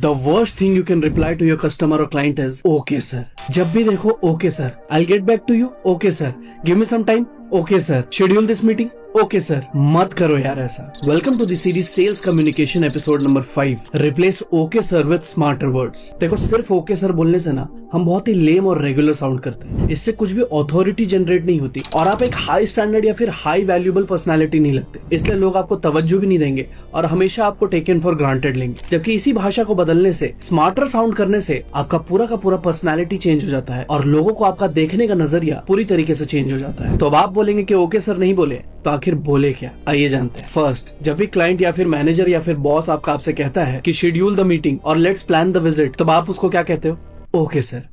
The worst thing you can reply to your customer or client is okay sir. जब भी देखो okay sir. I'll get back to you. Okay sir. Give me some time. Okay sir. Schedule this meeting. Okay sir, मत करो यार ऐसा। Welcome to the series sales communication episode number 5। Replace okay sir with smarter words. देखो सिर्फ okay sir बोलने से ना हम बहुत ही लेम और रेगुलर साउंड करते हैं, इससे कुछ भी ऑथोरिटी जनरेट नहीं होती और आप एक हाई स्टैंडर्ड या फिर हाई वैल्यूएबल पर्सनालिटी नहीं लगते, इसलिए लोग आपको तवज्जो भी नहीं देंगे और हमेशा आपको टेकन फॉर ग्रांटेड लेंगे। जबकि इसी भाषा को बदलने से, स्मार्टर साउंड करने से आपका पूरा का पूरा पर्सनालिटी चेंज हो जाता है और लोगों को आपका देखने का नजरिया पूरी तरीके से चेंज हो जाता है। तो अब आप बोलेंगे कि ओके सर नहीं बोले तो आखिर बोले क्या? आइए जानते हैं। फर्स्ट, जब भी क्लाइंट या फिर मैनेजर या फिर बॉस आपसे कहता है कि शेड्यूल द मीटिंग और लेट्स प्लान द विजिट, तब आप उसको क्या कहते हो? Okay sir.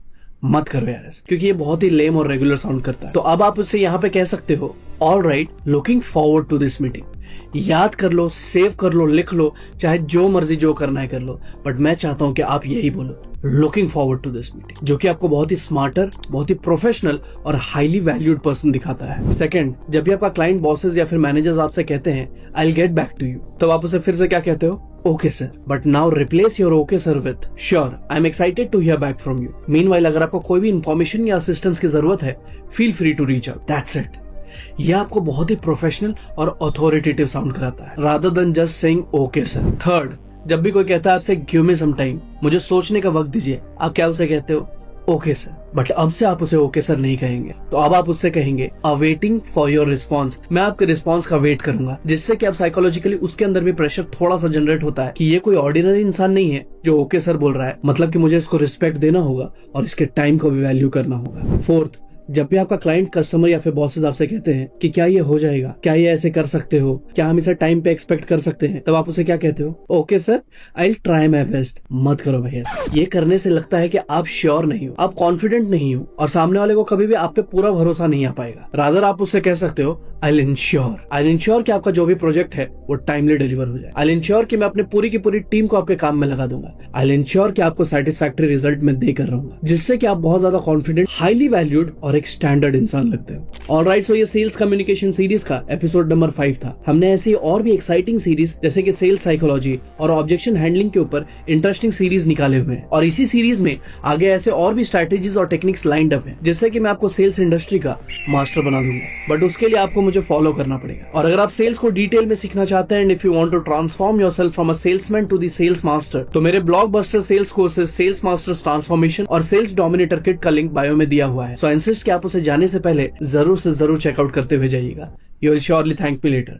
मत करो यार ऐसा, क्योंकि ये बहुत ही लेम और रेगुलर साउंड करता है। तो अब आप उससे यहाँ पे कह सकते हो all right, looking forward to this meeting. याद कर लो, सेव कर लो, लिख लो, चाहे जो मर्जी जो करना है कर लो, बट मैं चाहता हूं कि आप यही बोलो, looking forward to this meeting, जो कि आपको बहुत ही स्मार्टर, बहुत ही प्रोफेशनल और हाईली वैल्यूड पर्सन दिखाता है। सेकंड, जब भी आपका क्लाइंट, बॉसेस या फिर मैनेजर्स आपसे कहते हैं I will get back to you, तब आप उसे फिर से क्या कहते हो? Okay sir. But now replace your okay sir with sure, I am excited to hear back from you. Meanwhile अगर आपको कोई भी इंफॉर्मेशन या असिस्टेंस की जरूरत है, feel free to reach out. That's it. यह आपको बहुत ही प्रोफेशनल और अथॉरिटेटिव साउंड कराता है, rather than just saying okay sir. Third, जब भी कोई कहता है आपसे गिव मी सम टाइम, मुझे सोचने का वक्त दीजिए, आप क्या उसे कहते हो? Okay sir. बट अब से आप उसे ओके सर नहीं कहेंगे, तो अब आप उससे कहेंगे अवेटिंग फॉर योर रिस्पॉन्स। मैं आपके रिस्पॉन्स का वेट करूंगा, जिससे कि अब साइकोलॉजिकली उसके अंदर भी प्रेशर थोड़ा सा जनरेट होता है कि ये कोई ऑर्डिनरी इंसान नहीं है जो ओके सर बोल रहा है, मतलब कि मुझे इसको रिस्पेक्ट देना होगा और इसके टाइम को भी वैल्यू करना होगा। फोर्थ, जब भी आपका क्लाइंट, कस्टमर या फिर बॉसेस आपसे कहते हैं कि क्या ये हो जाएगा, क्या ये ऐसे कर सकते हो, क्या हम इसे टाइम पे एक्सपेक्ट कर सकते हैं, तब आप उसे क्या कहते हो? Okay sir, I will try my best. मत करो भाई ऐसा। ये करने से लगता है कि आप श्योर नहीं हो, आप कॉन्फिडेंट नहीं हो और सामने वाले को कभी भी आप पे पूरा भरोसा नहीं आ पाएगा। रादर आप उससे कह सकते हो आई विल इंश्योर कि आपका जो भी प्रोजेक्ट है वो टाइमली डिलीवर हो जाए। आई विल इंश्योर कि मैं अपने पूरी की पूरी टीम को आपके काम में लगा दूंगा। आई विल इंश्योर कि आपको सेटिस्फैक्टरी रिजल्ट में देकर रहूंगा, जिससे कि आप बहुत ज्यादा कॉन्फिडेंट, हाईली वैल्यूड और एक स्टैंडर्ड इंसान लगते हो। ऑलराइट, सो ये सेल्स कम्युनिकेशन सीरीज का एपिसोड नंबर 5 था। हमने ऐसी और भी एक्साइटिंग सीरीज जैसे कि सेल्स साइकोलॉजी और ऑब्जेक्शन हैंडलिंग के ऊपर इंटरेस्टिंग सीरीज निकाले हुए हैं और इसी सीरीज में आगे ऐसे और भी स्ट्रेटेजीज और टेक्निक्स लाइंड अप है, जिससे कि मैं आपको सेल्स इंडस्ट्री का मास्टर बना दूंगा। बट उसके लिए आपको मुझे फॉलो करना पड़ेगा। और अगर आप सेल्स को डिटेल में सीखना चाहते हैं, and if you want to transform yourself from a salesman to the sales master, तो मेरे blockbuster sales courses sales masters transformation और सेल्स डोमिनेटर किट का लिंक बायो में दिया हुआ है। सो इंसिस्ट कि आप उसे जाने से पहले जरूर से जरूर चेकआउट करते हुए जाइएगा। You will surely thank me later.